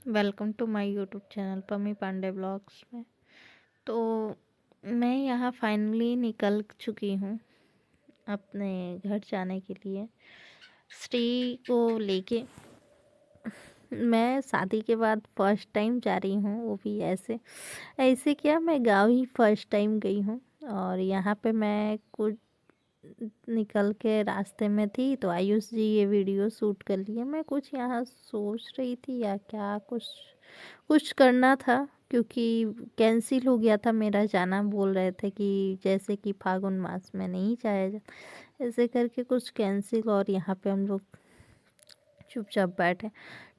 Welcome to my YouTube channel Pammi Pandey blogs में। तो मैं यहाँ फाइनली निकल चुकी हूँ अपने घर जाने के लिए। श्री को लेके मैं शादी के बाद फर्स्ट टाइम जा रही हूँ, वो भी ऐसे ऐसे क्या, मैं गाँव ही फर्स्ट टाइम गई हूँ। और यहाँ पे मैं कुछ निकल के रास्ते में थी तो आयुष जी ये वीडियो शूट कर लिए। मैं कुछ यहाँ सोच रही थी या क्या, कुछ कुछ करना था क्योंकि कैंसिल हो गया था मेरा जाना। बोल रहे थे कि जैसे कि फागुन मास में नहीं जाया जा, ऐसे करके कुछ कैंसिल। और यहाँ पे हम लोग चुपचाप बैठे।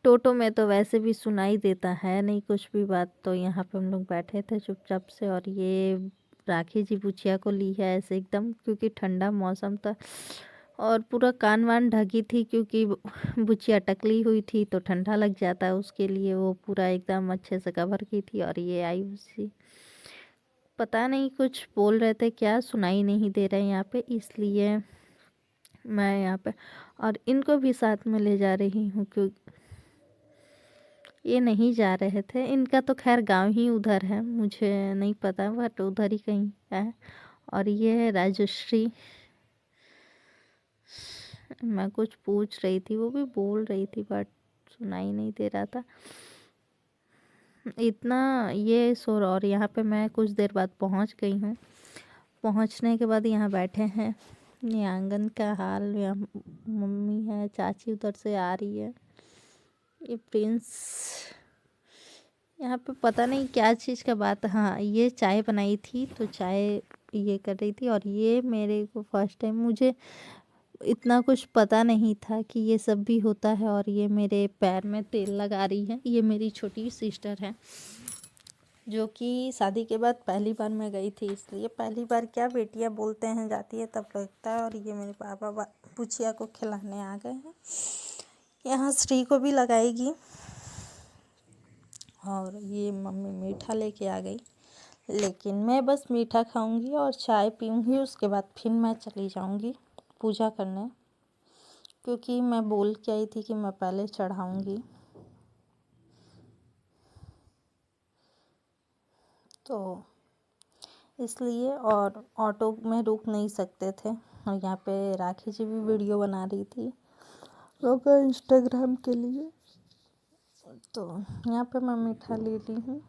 टोटो में तो वैसे भी सुनाई देता है नहीं कुछ भी बात, तो यहाँ पे हम लोग बैठे थे चुपचाप से। और ये राखी जी बुचिया को ली है ऐसे एकदम, क्योंकि ठंडा मौसम था और पूरा कान वान ढकी थी क्योंकि बुचिया टकली हुई थी तो ठंडा लग जाता है उसके लिए। वो पूरा एकदम अच्छे से कवर की थी। और ये आई उसी, पता नहीं कुछ बोल रहे थे, क्या सुनाई नहीं दे रहा है यहाँ पे, इसलिए मैं यहाँ पे और इनको भी साथ में ले जा रही हूँ क्योंकि ये नहीं जा रहे थे। इनका तो खैर गांव ही उधर है, मुझे नहीं पता बट उधर ही कहीं है। और ये है राजश्री। मैं कुछ पूछ रही थी, वो भी बोल रही थी बट सुनाई नहीं दे रहा था इतना ये शोर। और यहाँ पे मैं कुछ देर बाद पहुँच गई हूँ। पहुँचने के बाद यहाँ बैठे हैं। ये आंगन का हाल, यहाँ मम्मी है, चाची उधर से आ रही है, ये प्रिंस। यहाँ पे पता नहीं क्या चीज़ का बात, हाँ ये चाय बनाई थी तो चाय ये कर रही थी। और ये मेरे को फर्स्ट टाइम, मुझे इतना कुछ पता नहीं था कि ये सब भी होता है। और ये मेरे पैर में तेल लगा रही है, ये मेरी छोटी सिस्टर है जो कि शादी के बाद पहली बार मैं गई थी, इसलिए पहली बार क्या बेटियां बोलते हैं जाती है तब लगता है। और ये मेरे पापा पुछिया को खिलाने आ गए हैं। यहाँ श्री को भी लगाएगी। और ये मम्मी मीठा लेके आ गई, लेकिन मैं बस मीठा खाऊंगी और चाय पीऊंगी, उसके बाद फिर मैं चली जाऊंगी पूजा करने, क्योंकि मैं बोल के आई थी कि मैं पहले चढ़ाऊंगी। तो इसलिए, और ऑटो में रुक नहीं सकते थे। और यहाँ पे राखी जी भी वीडियो बना रही थी लोग इंस्टाग्राम के लिए। तो यहाँ पे मैं मीठा ले ली हूँ।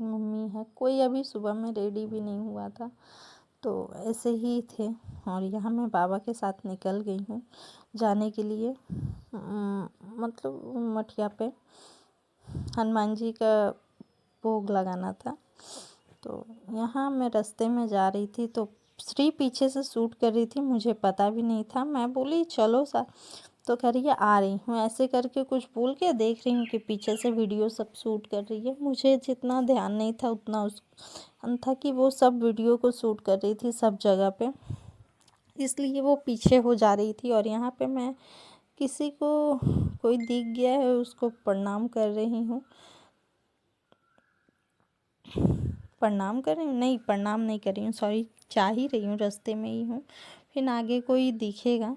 मम्मी है, कोई अभी सुबह में रेडी भी नहीं हुआ था तो ऐसे ही थे। और यहाँ मैं बाबा के साथ निकल गई हूँ जाने के लिए। मतलब मठिया पे हनुमान जी का भोग लगाना था। तो यहाँ मैं रास्ते में जा रही थी तो श्री पीछे से शूट कर रही थी, मुझे पता भी नहीं था। मैं बोली चलो सा, तो कह रही है आ रही हूँ, ऐसे करके कुछ बोल के देख रही हूँ कि पीछे से वीडियो सब शूट कर रही है। मुझे जितना ध्यान नहीं था उतना उस था कि वो सब वीडियो को शूट कर रही थी सब जगह पे, इसलिए वो पीछे हो जा रही थी। और यहाँ पे मैं किसी को कोई दिख गया है उसको प्रणाम कर रही हूँ। प्रणाम कर रही हूँ, नहीं प्रणाम नहीं कर रही हूँ, सॉरी, जा ही रही हूँ, रास्ते में ही हूँ। फिर आगे कोई दिखेगा,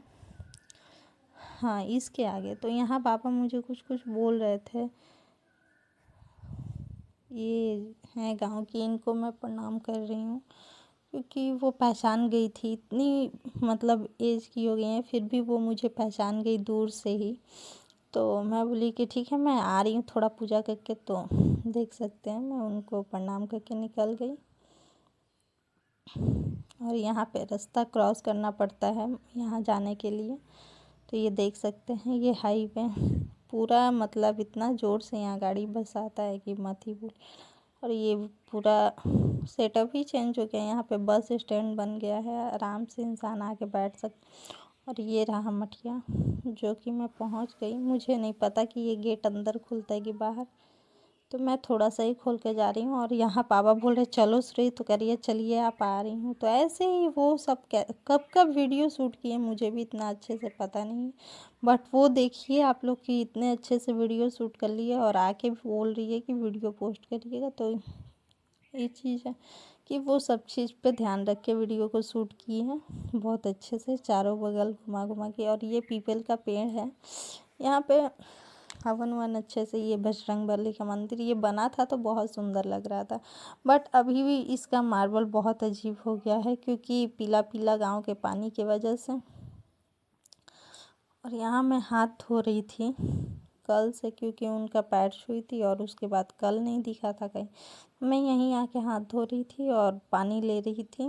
हाँ इसके आगे। तो यहाँ पापा मुझे कुछ कुछ बोल रहे थे। ये हैं गांव की, इनको मैं प्रणाम कर रही हूँ क्योंकि वो पहचान गई थी। इतनी मतलब एज की हो गई हैं फिर भी वो मुझे पहचान गई दूर से ही। तो मैं बोली कि ठीक है मैं आ रही हूँ थोड़ा पूजा करके, तो देख सकते हैं मैं उनको प्रणाम करके निकल गई। और यहाँ पे रास्ता क्रॉस करना पड़ता है यहाँ जाने के लिए। तो ये देख सकते हैं ये हाईवे पूरा, मतलब इतना ज़ोर से यहाँ गाड़ी बस आता है कि मत ही बोल। और ये पूरा सेटअप ही चेंज हो गया, यहाँ पे बस स्टैंड बन गया है, आराम से इंसान आके बैठ सकता। और ये रहा मठिया जो कि मैं पहुँच गई। मुझे नहीं पता कि ये गेट अंदर खुलता है कि बाहर, तो मैं थोड़ा सा ही खोल के जा रही हूँ। और यहाँ पापा बोल रहे चलो श्री, तो करिए चलिए आप आ रही हूँ। तो ऐसे ही वो सब कब कब वीडियो शूट किए मुझे भी इतना अच्छे से पता नहीं, बट वो देखिए आप लोग कि इतने अच्छे से वीडियो शूट कर लिए और आके बोल रही है कि वीडियो पोस्ट करिएगा। तो ये चीज़ है कि वो सब चीज़ पे ध्यान रख के वीडियो को शूट किए हैं बहुत अच्छे से, चारों बगल घुमा घुमा के। और ये पीपल का पेड़ है यहाँ पे, हवन वन अच्छे से, ये बजरंगबली का मंदिर ये बना था तो बहुत सुंदर लग रहा था, बट अभी भी इसका मार्बल बहुत अजीब हो गया है क्योंकि पीला पीला गांव के पानी की वजह से। और यहाँ मैं हाथ धो रही थी कल से क्योंकि उनका पैर छुई थी और उसके बाद कल नहीं दिखा था कहीं। मैं यहीं आके हाथ धो रही थी और पानी ले रही थी।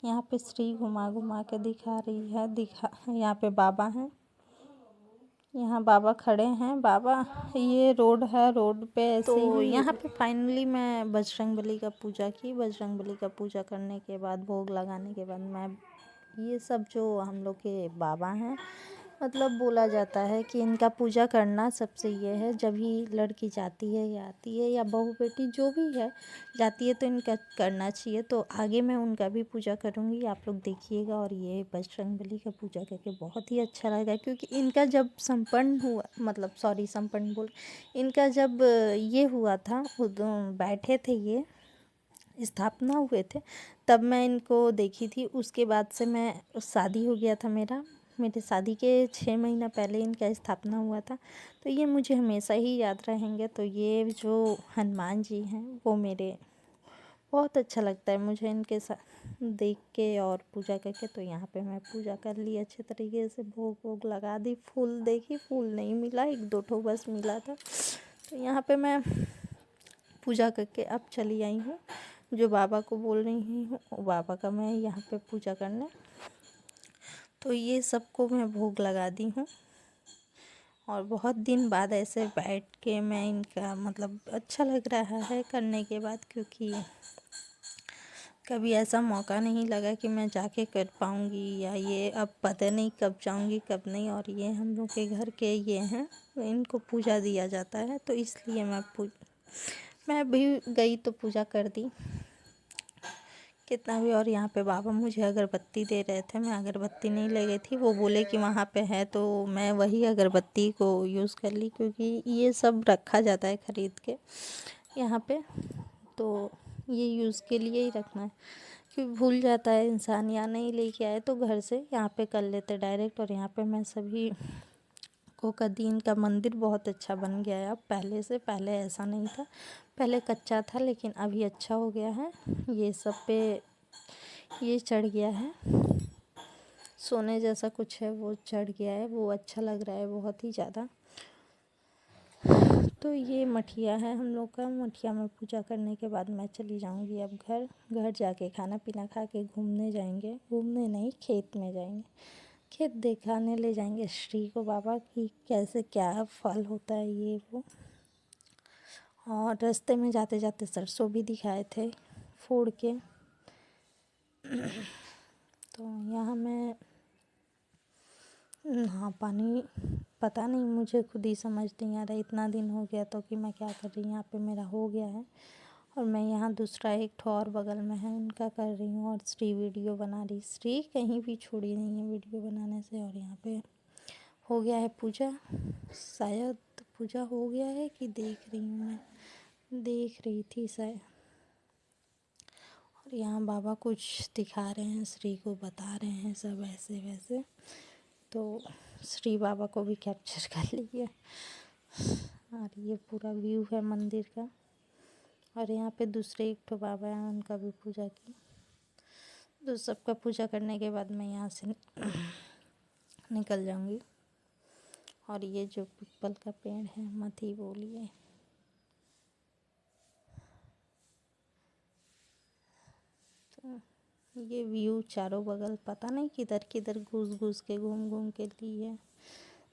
यहाँ पे श्री घुमा घुमा के दिखा रही है, यहाँ पे बाबा हैं, यहाँ बाबा खड़े हैं। बाबा, ये रोड है, रोड पे ऐसे तो ही यहाँ पे फाइनली मैं बजरंगबली का पूजा की। बजरंगबली का पूजा करने के बाद भोग लगाने के बाद मैं ये सब जो हम लोग के बाबा हैं, मतलब बोला जाता है कि इनका पूजा करना सबसे ये है, जब भी लड़की जाती है या आती है या बहू बेटी जो भी है जाती है तो इनका करना चाहिए। तो आगे मैं उनका भी पूजा करूँगी, आप लोग देखिएगा। और ये बजरंगबली का पूजा करके बहुत ही अच्छा लगा क्योंकि इनका जब संपन्न हुआ, मतलब सॉरी संपन्न बोल, इनका जब ये हुआ था, बैठे थे ये स्थापना हुए थे, तब मैं इनको देखी थी। उसके बाद से मैं शादी हो गया था मेरे शादी के 6 महीना पहले इनका स्थापना हुआ था। तो ये मुझे हमेशा ही याद रहेंगे। तो ये जो हनुमान जी हैं वो मेरे बहुत अच्छा लगता है मुझे इनके साथ देख के और पूजा करके। तो यहाँ पे मैं पूजा कर ली अच्छे तरीके से, भोग वोग लगा दी। फूल देखी, फूल नहीं मिला, 1-2 ठो बस मिला था। तो यहाँ पे मैं पूजा करके अब चली आई हूँ, जो बाबा को बोल रही हूँ बाबा का मैं यहाँ पे पूजा करने। तो ये सबको मैं भोग लगा दी हूँ और बहुत दिन बाद ऐसे बैठ के मैं इनका मतलब अच्छा लग रहा है करने के बाद, क्योंकि कभी ऐसा मौका नहीं लगा कि मैं जाके कर पाऊँगी या ये अब पता नहीं कब जाऊँगी कब नहीं। और ये हम लोग के घर के ये हैं, तो इनको पूजा दिया जाता है, तो इसलिए मैं भी गई तो पूजा कर दी कितना भी। और यहाँ पे बाबा मुझे अगरबत्ती दे रहे थे, मैं अगरबत्ती नहीं ले गई थी, वो बोले कि वहाँ पे है, तो मैं वही अगरबत्ती को यूज़ कर ली क्योंकि ये सब रखा जाता है ख़रीद के यहाँ पे, तो ये यूज़ के लिए ही रखना है क्योंकि भूल जाता है इंसान, या नहीं लेके आए तो घर से यहाँ पे कर लेते डायरेक्ट। और यहाँ पे मैं सभी को कदीम का मंदिर बहुत अच्छा बन गया है अब पहले से, पहले ऐसा नहीं था, पहले कच्चा था लेकिन अभी अच्छा हो गया है। ये सब पे ये चढ़ गया है, सोने जैसा कुछ है वो चढ़ गया है, वो अच्छा लग रहा है बहुत ही ज़्यादा। तो ये मठिया है हम लोग का, मठिया में पूजा करने के बाद मैं चली जाऊंगी अब घर जाके खाना पीना खा के घूमने जाएंगे, घूमने नहीं खेत में जाएंगे, खेत दिखाने ले जाएंगे श्री को बाबा की कैसे क्या फल होता है ये वो। और रास्ते में जाते जाते सरसों भी दिखाए थे फोड़ के। तो यहाँ मैं हाँ पानी पता नहीं, मुझे खुद ही समझ नहीं आ रहा, इतना दिन हो गया तो कि मैं क्या कर रही हूँ। यहाँ पे मेरा हो गया है और मैं यहाँ दूसरा एक ठो और बगल में है उनका कर रही हूँ और श्री वीडियो बना रही। श्री कहीं भी छोड़ी नहीं है वीडियो बनाने से। और यहाँ पे हो गया है पूजा, शायद पूजा हो गया है कि देख रही हूँ, मैं देख रही थी शायद। और यहाँ बाबा कुछ दिखा रहे हैं, श्री को बता रहे हैं सब ऐसे वैसे, तो श्री बाबा को भी कैप्चर कर लिए। और ये पूरा व्यू है मंदिर का। और यहाँ पे दूसरे एक ठो बाबा हैं, उनका भी पूजा की। तो सबका पूजा करने के बाद मैं यहाँ से निकल जाऊँगी। और ये जो पीपल का पेड़ है मत ही बोलिए, तो ये व्यू चारों बगल पता नहीं किधर किधर घुस घुस के घूम घूम के लिए,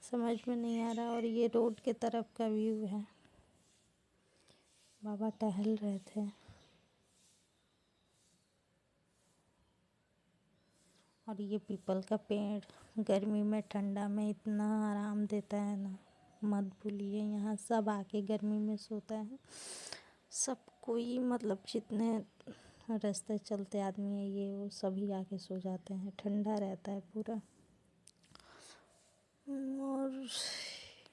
समझ में नहीं आ रहा। और ये रोड के तरफ का व्यू है, बाबा टहल रहे थे। और ये पीपल का पेड़ गर्मी में ठंडा में इतना आराम देता है ना, मत भूलिए। यहाँ सब आके गर्मी में सोता है, सब कोई मतलब जितने रास्ते चलते आदमी है ये वो सभी आके सो जाते हैं, ठंडा रहता है पूरा। और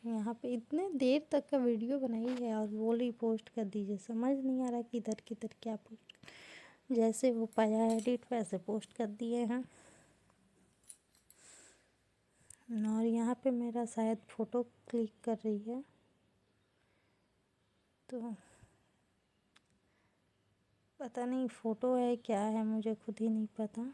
यहाँ पे इतने देर तक का वीडियो बनाई है और वो ही पोस्ट कर दीजिए, समझ नहीं आ रहा किधर किधर क्या पोस्ट, जैसे वो पाया एडिट वैसे पोस्ट कर दिए हैं। और यहाँ पे मेरा शायद फ़ोटो क्लिक कर रही है, तो पता नहीं फ़ोटो है क्या है, मुझे खुद ही नहीं पता।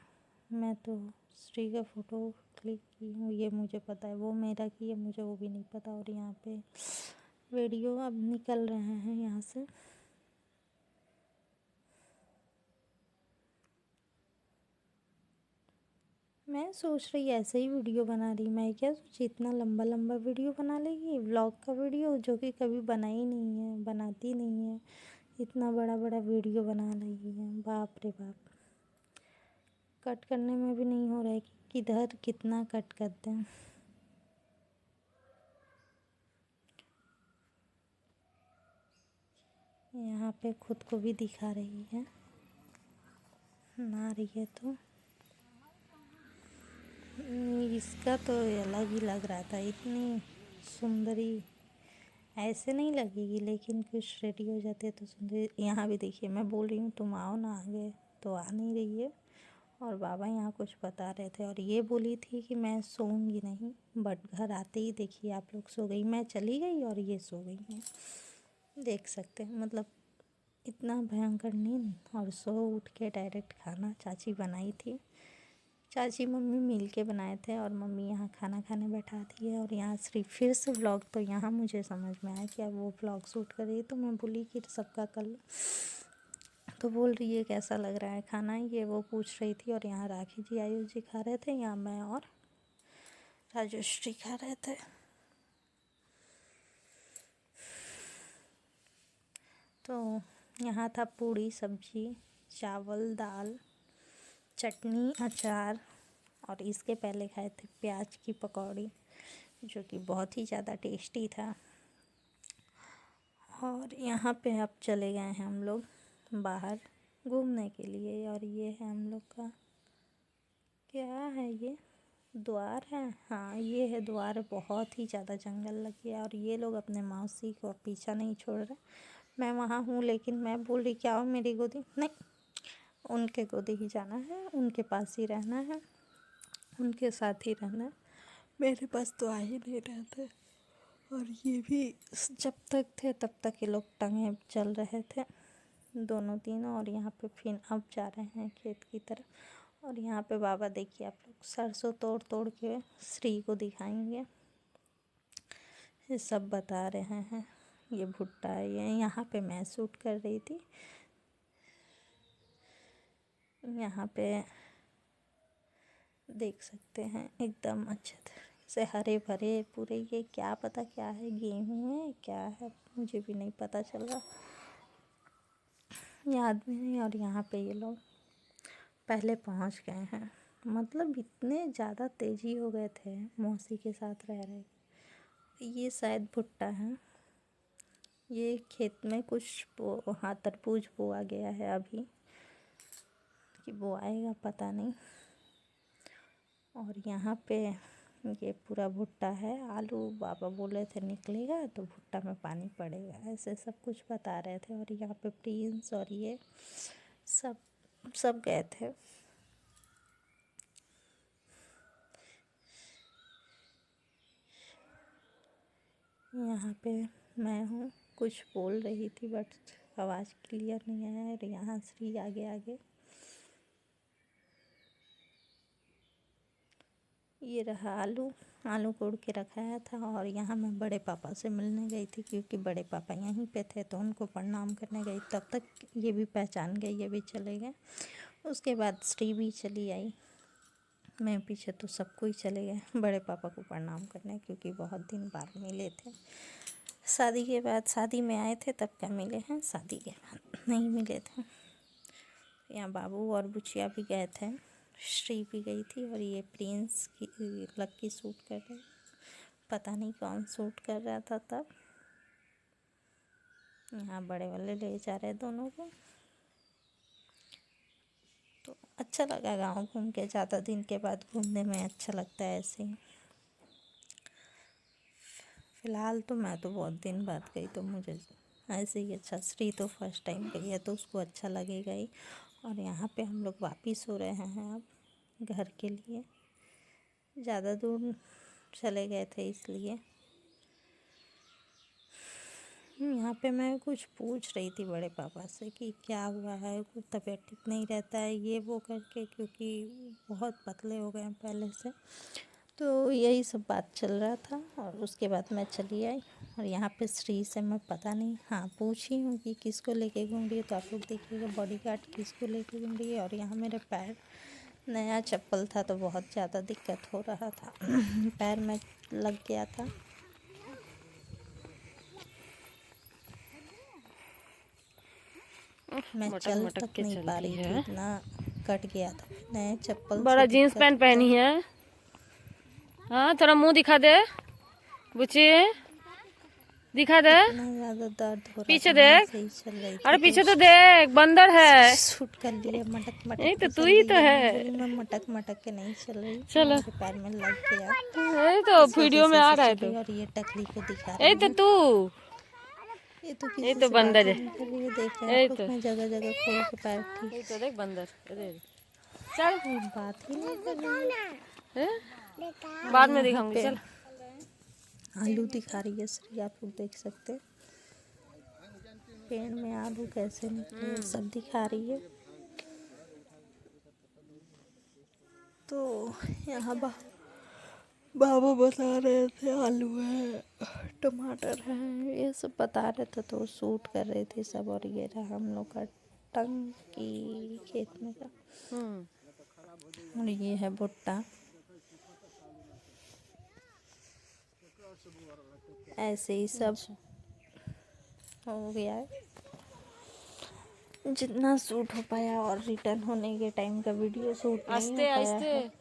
मैं तो श्री का फ़ोटो क्लिक की हूँ, ये मुझे पता है। वो मेरा की है, मुझे वो भी नहीं पता। और यहाँ पे वीडियो अब निकल रहे हैं यहाँ से। मैं सोच रही ऐसे ही वीडियो बना रही, मैं क्या सोची इतना लंबा लंबा वीडियो बना लेगी, व्लॉग का वीडियो, जो कि कभी बना ही नहीं है, बनाती नहीं है। इतना बड़ा बड़ा वीडियो बना रही है, बाप रे बाप। कट करने में भी नहीं हो रहा है कि किधर कितना कट करते हैं। यहाँ पे खुद को भी दिखा रही है, ना रही है तो इसका तो अलग ही लग रहा था। इतनी सुंदरी ऐसे नहीं लगेगी, लेकिन कुछ रेडी हो जाते हैं तो सुंदर। यहाँ भी देखिए, मैं बोल रही हूँ तुम आओ ना आगे, तो आ नहीं रही है। और बाबा यहाँ कुछ बता रहे थे, और ये बोली थी कि मैं सोऊंगी नहीं, बट घर आते ही देखिए आप लोग सो गई। मैं चली गई और ये सो गई हैं, देख सकते हैं। मतलब इतना भयंकर नींद, और सो उठ के डायरेक्ट खाना चाची बनाई थी। चाची मम्मी मिल के बनाए थे, और मम्मी यहाँ खाना खाने बैठा दी है। और यहाँ सिर्फ फिर से व्लॉग, तो यहाँ मुझे समझ में आया कि अब वो व्लॉग शूट कर रही है। तो मैं बोली कि सबका कल, तो बोल रही है कैसा लग रहा है खाना, ये वो पूछ रही थी। और यहाँ राखी जी आयुष जी खा रहे थे, यहाँ मैं और राजश्री खा रहे थे। तो यहाँ था पूड़ी सब्जी चावल दाल चटनी अचार, और इसके पहले खाए थे प्याज की पकौड़ी, जो कि बहुत ही ज़्यादा टेस्टी था। और यहाँ पे अब चले गए हैं हम लोग बाहर घूमने के लिए। और ये है हम लोग का, क्या है ये, द्वार है। हाँ ये है द्वार। बहुत ही ज़्यादा जंगल लगी है, और ये लोग अपने मौसी को पीछा नहीं छोड़ रहे। मैं वहाँ हूँ, लेकिन मैं बोल रही क्या हो मेरी गोदी, नहीं, उनके गोदी ही जाना है, उनके पास ही रहना है, उनके साथ ही रहना है। मेरे पास तो आ ही नहीं रहे थे। और ये भी जब तक थे तब तक ये लोग टंगे चल रहे थे, दोनों तीनों। और यहाँ पे फिर अब जा रहे हैं खेत की तरफ। और यहाँ पे बाबा देखिए आप लोग सरसों तोड़ तोड़ के श्री को दिखाएंगे, ये सब बता रहे हैं। ये भुट्टा है, ये यहाँ पे मैं शूट कर रही थी। यहाँ पे देख सकते हैं एकदम अच्छे तरीके से हरे भरे पूरे। ये क्या पता क्या है, गेहूँ है क्या है, मुझे भी नहीं पता चल रहा, याद भी नहीं। और यहाँ पे ये लोग पहले पहुँच गए हैं। मतलब इतने ज़्यादा तेज़ी हो गए थे मौसी के साथ रह रहे। ये शायद भुट्टा है। ये खेत में कुछ हाँ तरबूज बोआ गया है अभी, कि वो आएगा पता नहीं। और यहाँ पे ये पूरा भुट्टा है। आलू बाबा बोले थे निकलेगा तो भुट्टा में पानी पड़ेगा, ऐसे सब कुछ बता रहे थे। और यहाँ पे प्रिंस और ये सब सब गए थे। यहाँ पे मैं हूँ, कुछ बोल रही थी बट आवाज़ क्लियर नहीं आया। और यहाँ श्री आगे आगे। ये रहा आलू, आलू कोड़ के रखाया था। और यहाँ मैं बड़े पापा से मिलने गई थी, क्योंकि बड़े पापा यहीं पे थे, तो उनको प्रणाम करने गई। तब तक ये भी पहचान गए, ये भी चले गए। उसके बाद श्री भी चली आई, मैं पीछे, तो सबको ही चले गए बड़े पापा को प्रणाम करने, क्योंकि बहुत दिन बाद मिले थे। शादी के बाद, शादी में आए थे तब क्या मिले हैं, शादी के बाद नहीं मिले थे। यहाँ बाबू और बुचिया भी गए थे, श्री भी गई थी। और ये प्रिंस की लक्की शूट कर रहे, पता नहीं कौन शूट कर रहा था तब। यहाँ बड़े वाले ले जा रहे दोनों को। तो अच्छा लगा गाँव घूम के, ज़्यादा दिन के बाद घूमने में अच्छा लगता है ऐसे ही। फ़िलहाल तो मैं तो बहुत दिन बाद गई, तो मुझे ऐसे ही अच्छा। श्री तो फर्स्ट टाइम गई है, तो उसको अच्छा लगेगा ही। और यहाँ पे हम लोग वापिस हो रहे हैं अब घर के लिए। ज़्यादा दूर चले गए थे इसलिए। यहाँ पे मैं कुछ पूछ रही थी बड़े पापा से कि क्या हुआ है, कुछ तबीयत ठीक नहीं रहता है ये वो करके, क्योंकि बहुत पतले हो गए हैं पहले से। तो यही सब बात चल रहा था और उसके बाद मैं चली आई। और यहाँ पे श्री से मैं पता नहीं, हाँ पूछी हूँ कि किसको लेके घूम रही है, तो आप लोग देखिएगा बॉडीगार्ड किसको लेके घूम रही है। और यहाँ मेरे पैर, नया चप्पल था तो बहुत ज़्यादा दिक्कत हो रहा था पैर में लग गया था। मैं चल तक नहीं पा रही थी, इतना कट गया था नए चप्पल। बड़ा जीन्स पैंट पहनी है। हाँ थोड़ा मुंह दिखा दे बुच्ची, दिखा दे। इतना ज्यादा दर्द हो रहा पीछे था, देख, सही चल रही थी। अरे पीछे तो देख, बंदर है। शूट कर लिए, मटक मटक यही तो के तू चल ही रही तो है। मैं मटक मटक के नहीं चल रही, चलो। मेरे पैर में लग गया। यही तो इस वीडियो वजह में से आ रहा है चली तो। और ये टकली को दिखा यही रही तो है। तू, ये तो यही किसी तो से बंदर बात है। नहीं कर रही है, देख रहे यही हैं तो, मैं जगह जगह खोल के पैर ठीक। यही तो देख बंदर। अरे चल, बात ही नहीं कर रही है। बाद में दिखाऊंगी। चल, आलू दिखा रही है श्री, आप लोग देख सकते हैं पेड़ में आलू कैसे निकले हैं, सब दिखा रही है। तो यहाँ बाबा बता रहे थे आलू है, टमाटर है, ये सब बता रहे थे, तो शूट कर रहे थे सब। और ये रहा हम लोग का टंकी खेत में का, और ये है भुट्टा। ऐसे ही सब हो गया है, जितना शूट हो पाया। और रिटर्न होने के टाइम का वीडियो शूट नहीं हो पाया है।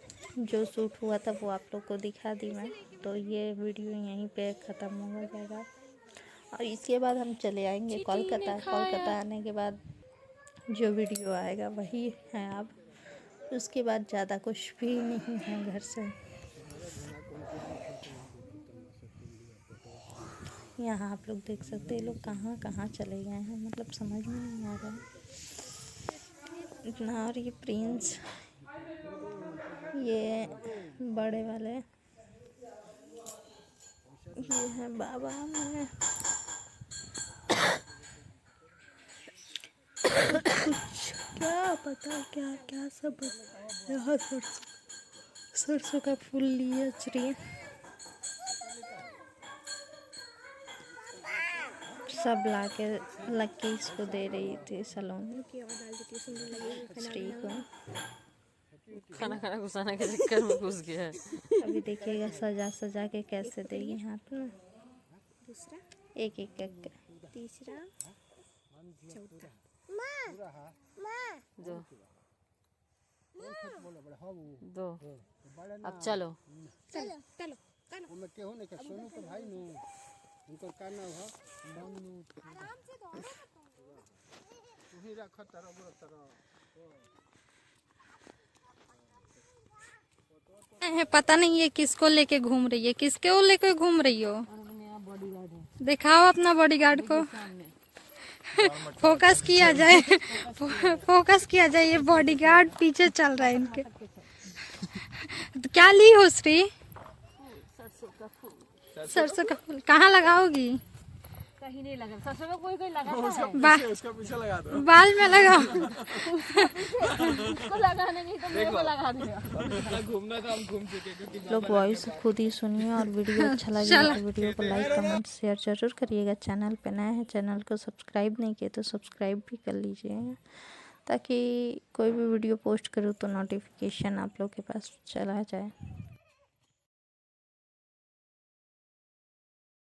जो शूट हुआ था वो आप लोग को दिखा दी मैं। तो ये वीडियो यहीं पे ख़त्म हो जाएगा और इसके बाद हम चले आएंगे कोलकाता। कोलकाता आने के बाद जो वीडियो आएगा वही है अब, उसके बाद ज़्यादा कुछ भी नहीं है घर से। यहाँ आप लोग देख सकते हैं लोग कहाँ कहाँ चले गए हैं, मतलब समझ में नहीं आ रहा है इतना। और ये प्रिंस, ये बड़े वाले, ये है बाबा में कुछ क्या पता क्या क्या सब। यहाँ सरसों का फूल लिए श्री, सब लग के इसको दे रही थी सलोनी श्री को। खाना घुसाने के चक्कर में घुस गया है। अभी देखिएगा सजा सजा के कैसे देगी हाथ में, दूसरा एक एक करके, तीसरा चौथा। दो अब चलो चलो चलो चलो मैं केहू ने के सोनू के भाई नु उनकर का नाम है मन्नू। आराम से दो तू ही रख तारा बोल तारा। पता नहीं ये किसको लेके घूम रही है, किसको लेके घूम रही हो? दिखाओ अपना बॉडीगार्ड को। फोकस किया जाए फोकस किया जाए, ये बॉडीगार्ड पीछे चल रहा है इनके। क्या ली हो श्री? सरसों का फूल कहाँ लगाओगी? कहीं नहीं लगा, सरसों में कोई लगाता है। उसका पीछे लगा दो, बाल में लगाओ। उसको लगाने नहीं तो मेरे को लगा देगा। घूमना था हम घूम चुके क्योंकि लोग वॉइस खुद ही सुनिए। और वीडियो अच्छा लगे तो वीडियो को लाइक कमेंट शेयर जरूर करिएगा। चैनल पे नया है, चैनल को सब्सक्राइब नहीं किए तो सब्सक्राइब भी कर लीजिए, ताकि कोई भी वीडियो पोस्ट करूँ तो नोटिफिकेशन आप लोग के पास चला जाए।